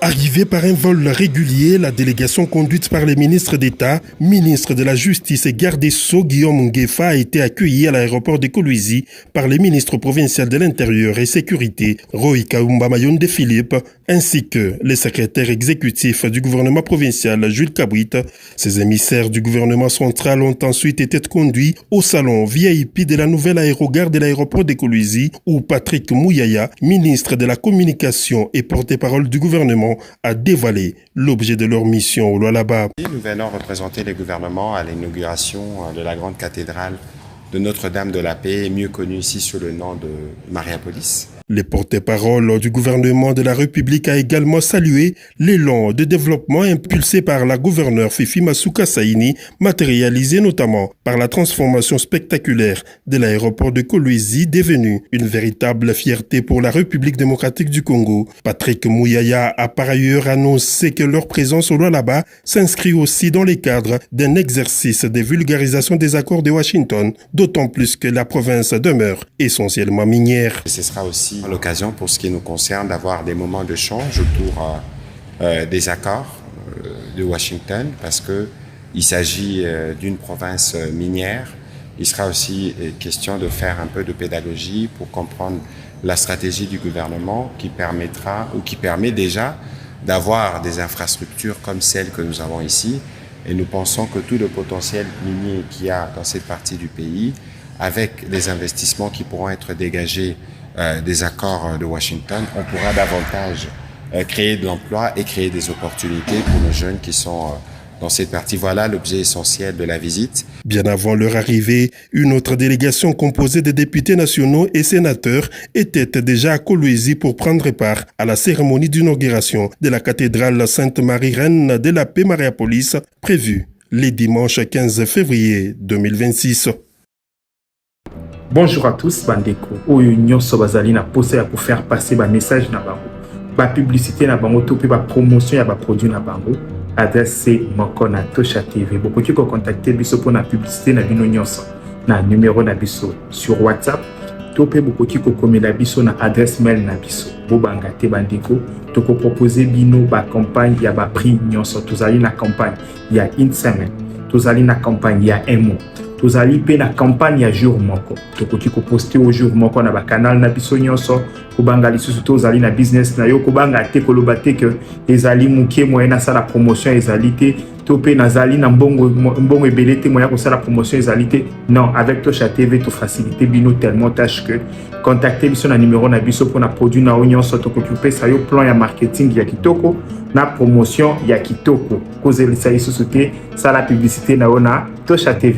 Arrivée par un vol régulier, la délégation conduite par les ministres d'État, ministre de la Justice et garde des Sceaux Guillaume Nguefa a été accueillie à l'aéroport de Kolwezi par les ministres provinciaux de l'Intérieur et Sécurité, Roy Kaumba Mayonde Philippe, ainsi que les secrétaires exécutifs du gouvernement provincial, Jules Kabouit. Ces émissaires du gouvernement central ont ensuite été conduits au salon VIP de la nouvelle aérogare de l'aéroport de Kolwezi, où Patrick Mouyaya, ministre de la Communication et porte-parole du gouvernement, a dévoilé l'objet de leur mission au Lualaba. Nous venons représenter le gouvernement à l'inauguration de la grande cathédrale de Notre-Dame de la Paix, mieux connue ici sous le nom de Mariapolis. Le porte-parole du gouvernement de la République a également salué l'élan de développement impulsé par la gouverneure Fifi Masuka Saini, matérialisé notamment par la transformation spectaculaire de l'aéroport de Kolwezi, devenu une véritable fierté pour la République démocratique du Congo. Patrick Mouyaya a par ailleurs annoncé que leur présence au Lualaba s'inscrit aussi dans les cadres d'un exercice de vulgarisation des accords de Washington, d'autant plus que la province demeure essentiellement minière. Ce sera aussi l'occasion pour ce qui nous concerne d'avoir des moments de change autour des accords de Washington parce qu'il s'agit d'une province minière. Il sera aussi question de faire un peu de pédagogie pour comprendre la stratégie du gouvernement qui permettra ou qui permet déjà d'avoir des infrastructures comme celles que nous avons ici. Et nous pensons que tout le potentiel minier qu'il y a dans cette partie du pays, avec les investissements qui pourront être dégagés des accords de Washington, on pourra davantage créer de l'emploi et créer des opportunités pour nos jeunes qui sont dans cette partie. Voilà l'objet essentiel de la visite. Bien avant leur arrivée, une autre délégation composée de députés nationaux et sénateurs était déjà à Kolwezi pour prendre part à la cérémonie d'inauguration de la cathédrale Sainte-Marie-Reine de la Paix Mariapolis, prévue les dimanches 15 février 2026. Bonjour à tous, bandeko. Oyo nyonso bazali na posa ya pour faire passer ba message na bango. Ba publicité na bango to pe ba promotion ya ba produit na bango. Adresse moko na Tosha TV. Bokoki ko contacter biso pour na publicité na bino nyonso. Na numéro na biso sur WhatsApp. To pe bokoki ko komela biso na adresse mail na biso. Bobanga te bandeko. To ko proposer bino ba campagne ya ba prix nyonso. Tozali na campagne ya une semaine. Tozali na campagne ya un mois. Tozali pe na campagne ya jour moko. Tokoki ko poster au jour moko na ba canal na biso nyonso. Kobanga lisusu tozali na business na yo kobanga te koloba te que ezali mukie moyen na sala promotion ezali te to pe nazali na mbongo ebele te moyen ko sala promotion ezali te. Non, avec Tosha TV to faciliter bino tellement tâche que contacter biso na numéro na biso pour na produit na nyonso tokoki pesa yo plan ya marketing ya kitoko na promotion ya kitoko. Kozelisa lisusu te sala publicité na ona Tosha TV.